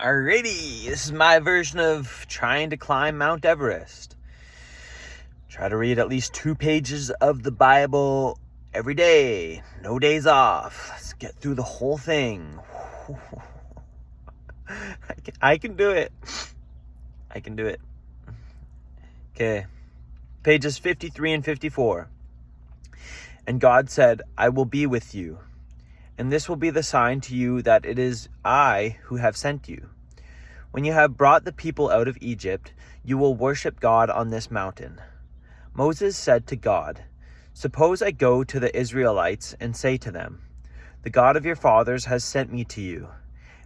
Alrighty, this is my version of trying to climb Mount Everest. Try to read at least 2 pages of the Bible every day. No days off. Let's get through the whole thing. I can do it. I can do it. Okay. Pages 53 and 54. And God said, I will be with you. And this will be the sign to you that it is I who have sent you. When you have brought the people out of Egypt, you will worship God on this mountain. Moses said to God, Suppose I go to the Israelites and say to them, The God of your fathers has sent me to you.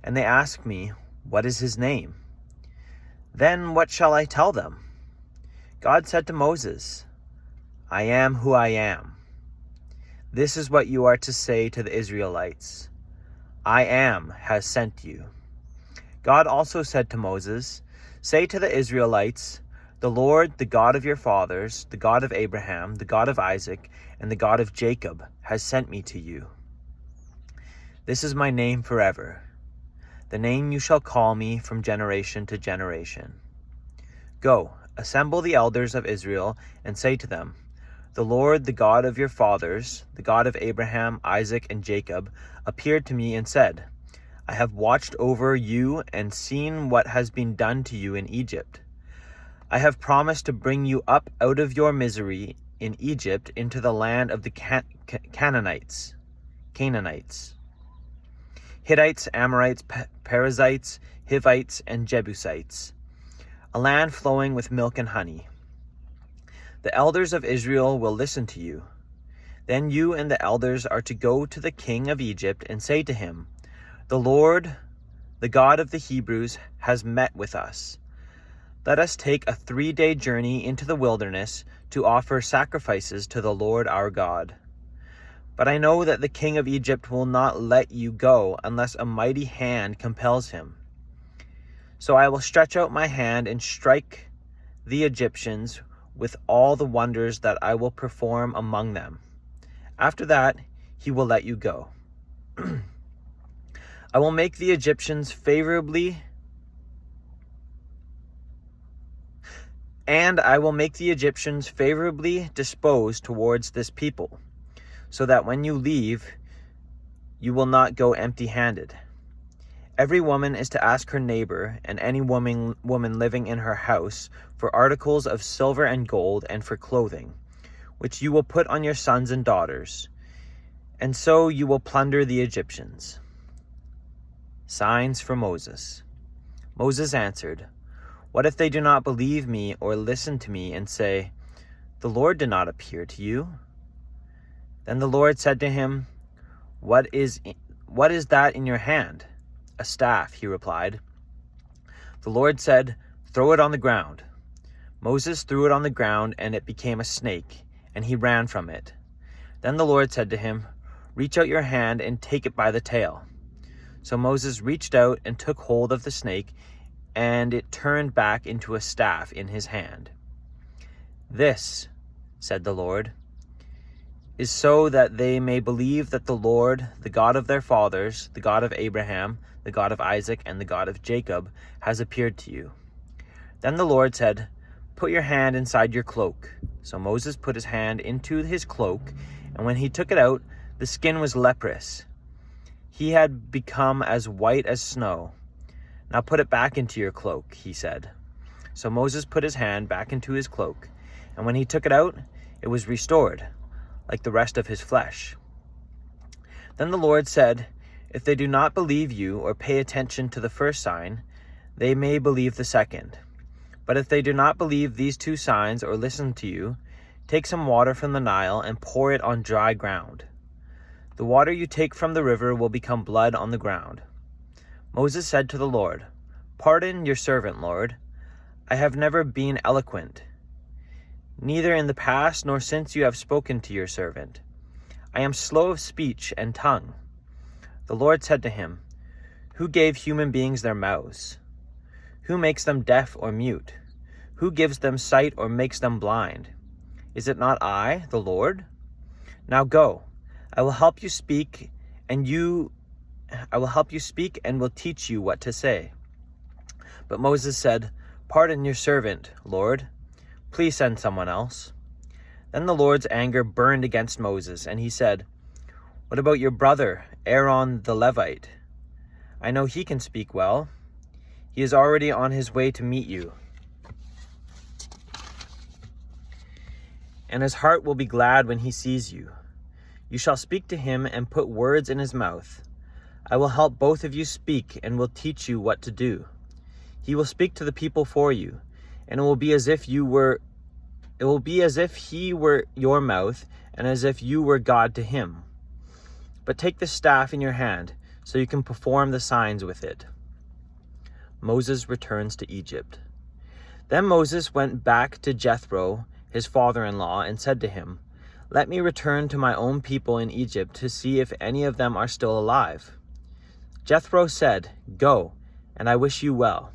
And they ask me, What is his name? Then what shall I tell them? God said to Moses, I am who I am. This is what you are to say to the Israelites. I am has sent you. God also said to Moses, Say to the Israelites, The Lord, the God of your fathers, the God of Abraham, the God of Isaac, and the God of Jacob, has sent me to you. This is my name forever, the name you shall call me from generation to generation. Go, assemble the elders of Israel, and say to them, The Lord, the God of your fathers, the God of Abraham, Isaac, and Jacob, appeared to me and said, I have watched over you and seen what has been done to you in Egypt. I have promised to bring you up out of your misery in Egypt into the land of the Canaanites, Hittites, Amorites, Perizzites, Hivites, and Jebusites, a land flowing with milk and honey. The elders of Israel will listen to you. Then you and the elders are to go to the king of Egypt and say to him, The Lord, the God of the Hebrews, has met with us. Let us take a 3-day journey into the wilderness to offer sacrifices to the Lord our God. But I know that the king of Egypt will not let you go unless a mighty hand compels him. So I will stretch out my hand and strike the Egyptians with all the wonders that I will perform among them. After that, he will let you go. I will make the Egyptians favorably disposed towards this people, so that when you leave, you will not go empty-handed. Every woman is to ask her neighbor and any woman living in her house for articles of silver and gold and for clothing, which you will put on your sons and daughters, and so you will plunder the Egyptians. Signs for Moses. Moses answered, What if they do not believe me or listen to me and say, The Lord did not appear to you? Then the Lord said to him, What is that in your hand? A staff, he replied. The Lord said, Throw it on the ground. Moses threw it on the ground, and it became a snake, and he ran from it. Then the Lord said to him, Reach out your hand and take it by the tail. So Moses reached out and took hold of the snake, and it turned back into a staff in his hand. This, said the Lord, is so that they may believe that the Lord, the God of their fathers, the God of Abraham, the God of Isaac, and the God of Jacob, has appeared to you. Then the Lord said, Put your hand inside your cloak. So Moses put his hand into his cloak, and when he took it out, the skin was leprous. He had become as white as snow. Now put it back into your cloak, he said. So Moses put his hand back into his cloak, and when he took it out, it was restored, like the rest of his flesh. Then the Lord said, If they do not believe you or pay attention to the first sign, they may believe the second. But if they do not believe these 2 signs or listen to you, take some water from the Nile and pour it on dry ground. The water you take from the river will become blood on the ground. Moses said to the Lord, Pardon your servant, Lord. I have never been eloquent, neither in the past nor since you have spoken to your servant. I am slow of speech and tongue. The Lord said to him, Who gave human beings their mouths? Who makes them deaf or mute? Who gives them sight or makes them blind? Is it not I, the Lord? Now go, I will help you speak and will teach you what to say. But Moses said, "Pardon your servant, Lord. Please send someone else." Then the Lord's anger burned against Moses, and he said, "What about your brother, Aaron the Levite? I know he can speak well. He is already on his way to meet you, and his heart will be glad when he sees you. You shall speak to him and put words in his mouth. I will help both of you speak and will teach you what to do. He will speak to the people for you, and it will be as if he were your mouth and as if you were God to him. But take the staff in your hand so you can perform the signs with it." Moses returns to Egypt. Then Moses went back to Jethro, his father-in-law, and said to him, "Let me return to my own people in Egypt to see if any of them are still alive." Jethro said, "Go, and I wish you well."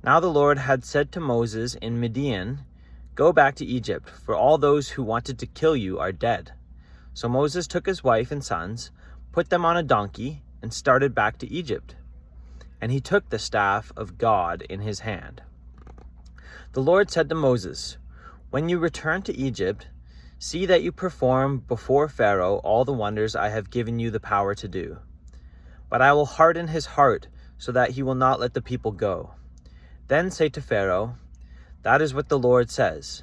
Now the Lord had said to Moses in Midian, "Go back to Egypt, for all those who wanted to kill you are dead." So Moses took his wife and sons, put them on a donkey, and started back to Egypt. And he took the staff of God in his hand. The Lord said to Moses, "When you return to Egypt, see that you perform before Pharaoh all the wonders I have given you the power to do. But I will harden his heart so that he will not let the people go. Then say to Pharaoh, 'That is what the Lord says.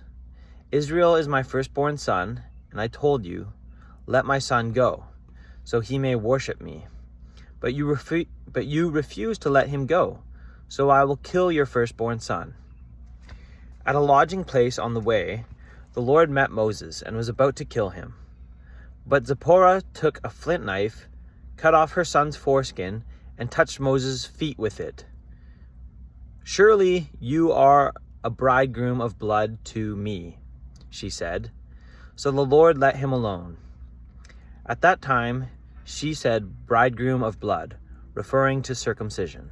Israel is my firstborn son, and I told you, let my son go, so he may worship me. But you refuse to let him go, so I will kill your firstborn son.'" At a lodging place on the way, the Lord met Moses and was about to kill him. But Zipporah took a flint knife, cut off her son's foreskin, and touched Moses' feet with it. "Surely you are a bridegroom of blood to me," she said. So the Lord let him alone. At that time, she said, "bridegroom of blood," referring to circumcision.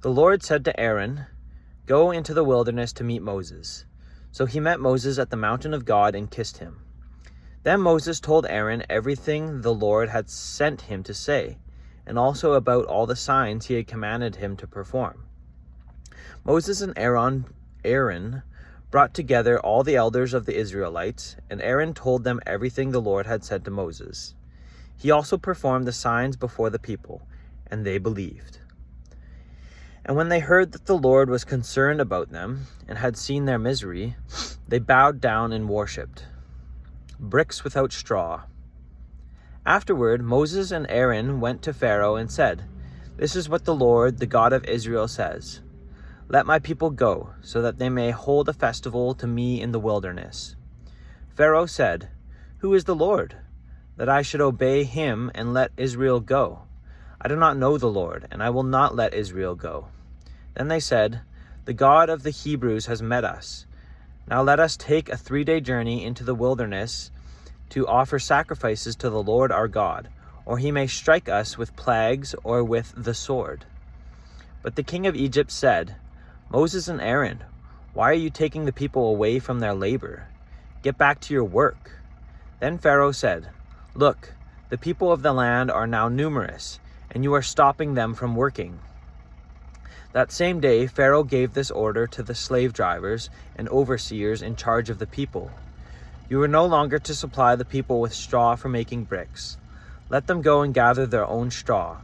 The Lord said to Aaron, "Go into the wilderness to meet Moses." So he met Moses at the mountain of God and kissed him. Then Moses told Aaron everything the Lord had sent him to say, and also about all the signs he had commanded him to perform. Moses and Aaron brought together all the elders of the Israelites, and Aaron told them everything the Lord had said to Moses. He also performed the signs before the people, and they believed. And when they heard that the Lord was concerned about them and had seen their misery, they bowed down and worshipped. Bricks without straw. Afterward, Moses and Aaron went to Pharaoh and said, "This is what the Lord, the God of Israel, says. Let my people go, so that they may hold a festival to me in the wilderness." Pharaoh said, "Who is the Lord, that I should obey him and let Israel go? I do not know the Lord, and I will not let Israel go." Then they said, "The God of the Hebrews has met us. Now let us take a 3-day journey into the wilderness to offer sacrifices to the Lord our God, or he may strike us with plagues or with the sword." But the king of Egypt said, "Moses and Aaron, why are you taking the people away from their labor? Get back to your work." Then Pharaoh said, "Look, the people of the land are now numerous, and you are stopping them from working." That same day, Pharaoh gave this order to the slave drivers and overseers in charge of the people. "You are no longer to supply the people with straw for making bricks. Let them go and gather their own straw,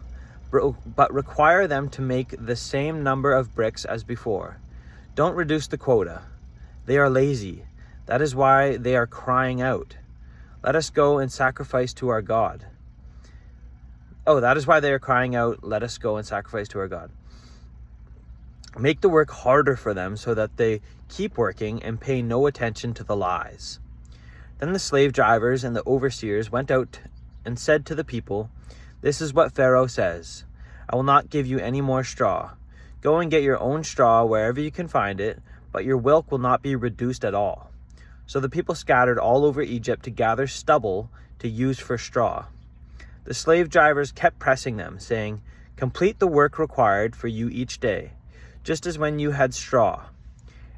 but require them to make the same number of bricks as before. Don't reduce the quota. They are lazy. That is why they are crying out, 'Let us go and sacrifice to our God.' That is why they are crying out, 'Let us go and sacrifice to our God.' Make the work harder for them so that they keep working and pay no attention to the lies." Then the slave drivers and the overseers went out and said to the people, "This is what Pharaoh says. I will not give you any more straw. Go and get your own straw wherever you can find it, but your milk will not be reduced at all." So the people scattered all over Egypt to gather stubble to use for straw. The slave drivers kept pressing them, saying, "Complete the work required for you each day, just as when you had straw."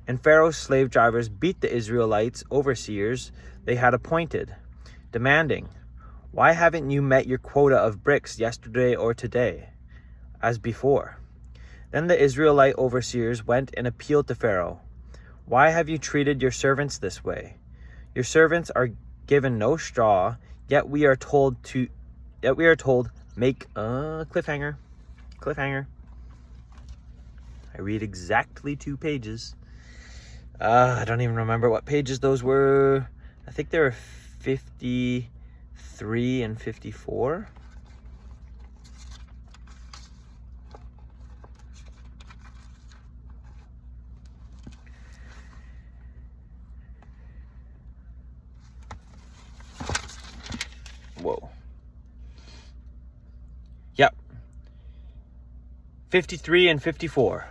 And Pharaoh's slave drivers beat the Israelites overseers they had appointed, demanding, "Why haven't you met your quota of bricks yesterday or today, as before?" Then the Israelite overseers went and appealed to Pharaoh. Why have you treated your servants this way? Your servants are given no straw, yet we are told make cliffhanger. I read exactly 2 pages. I don't even remember what pages those were. I think they were 53 and 54. Whoa. Yep. 53 and 54.